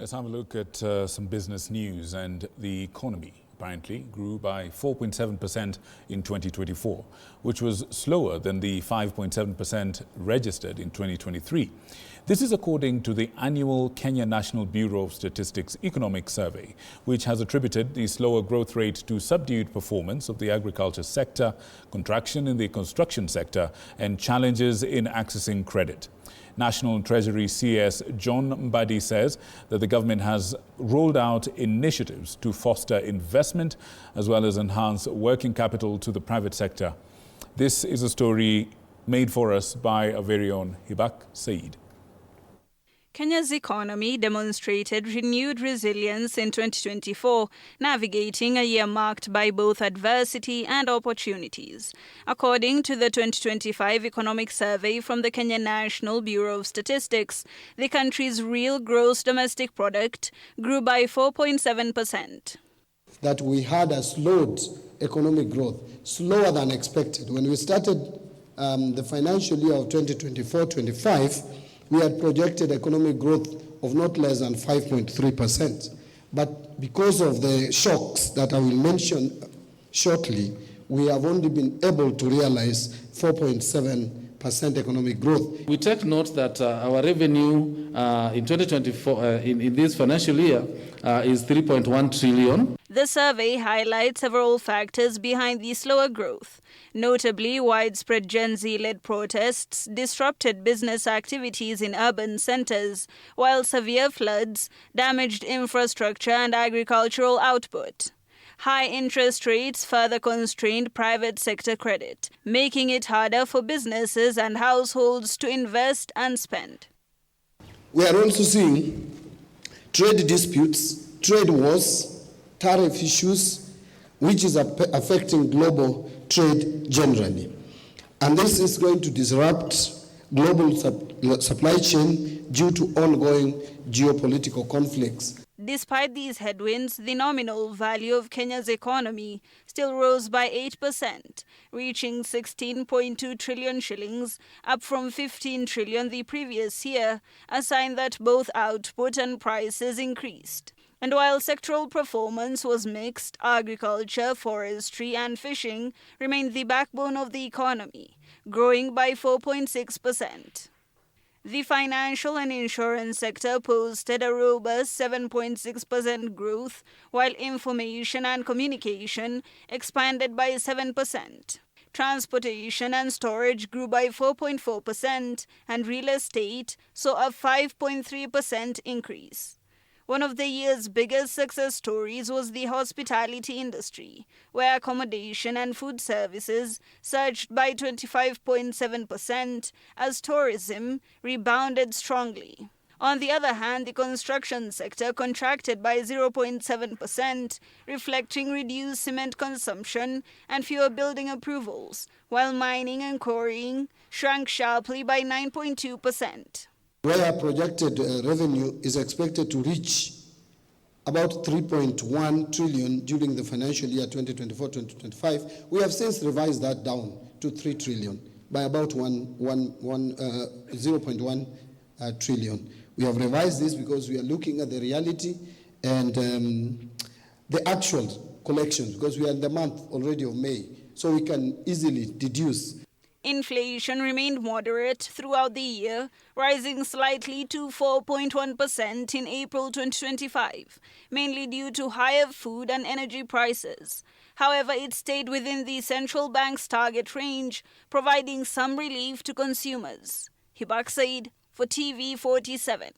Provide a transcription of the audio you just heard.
Let's have a look at some business news. And the economy apparently grew by 4.7% in 2024, which was slower than the 5.7% registered in 2023. This is according to the annual Kenya National Bureau of Statistics Economic Survey, which has attributed the slower growth rate to subdued performance of the agriculture sector, contraction in the construction sector, and challenges in accessing credit. National Treasury CS John Mbadi says that the government has rolled out initiatives to foster investment as well as enhance working capital to the private sector. This is a story made for us by our very own Hibak Said. Kenya's economy demonstrated renewed resilience in 2024, navigating a year marked by both adversity and opportunities. According to the 2025 Economic Survey from the Kenya National Bureau of Statistics, the country's real gross domestic product grew by 4.7%. That we had a slowed economic growth, slower than expected. When we started the financial year of 2024-25, we had projected economic growth of not less than 5.3%. But because of the shocks that I will mention shortly, we have only been able to realize 4.7% economic growth. We take note that our revenue in 2024, in this financial year, is 3.1 trillion. The survey highlights several factors behind the slower growth. Notably, widespread Gen Z-led protests disrupted business activities in urban centers, while severe floods damaged infrastructure and agricultural output. High interest rates further constrained private sector credit, making it harder for businesses and households to invest and spend. We are also seeing trade disputes, trade wars, tariff issues, which is affecting global trade generally. And this is going to disrupt global supply chain due to ongoing geopolitical conflicts. Despite these headwinds, the nominal value of Kenya's economy still rose by 8%, reaching 16.2 trillion shillings, up from 15 trillion the previous year, a sign that both output and prices increased. And while sectoral performance was mixed, agriculture, forestry and fishing remained the backbone of the economy, growing by 4.6%. The financial and insurance sector posted a robust 7.6% growth, while information and communication expanded by 7%. Transportation and storage grew by 4.4%, and real estate saw a 5.3% increase. One of the year's biggest success stories was the hospitality industry, where accommodation and food services surged by 25.7% as tourism rebounded strongly. On the other hand, the construction sector contracted by 0.7%, reflecting reduced cement consumption and fewer building approvals, while mining and quarrying shrank sharply by 9.2%. Where projected revenue is expected to reach about 3.1 trillion during the financial year 2024-2025, we have since revised that down to 3 trillion by about 0.1 trillion. We have revised this because we are looking at the reality and the actual collections, because we are in the month already of May, so we can easily deduce. Inflation remained moderate throughout the year, rising slightly to 4.1% in April 2025, mainly due to higher food and energy prices. However, it stayed within the central bank's target range, providing some relief to consumers. Hibak Said for TV 47.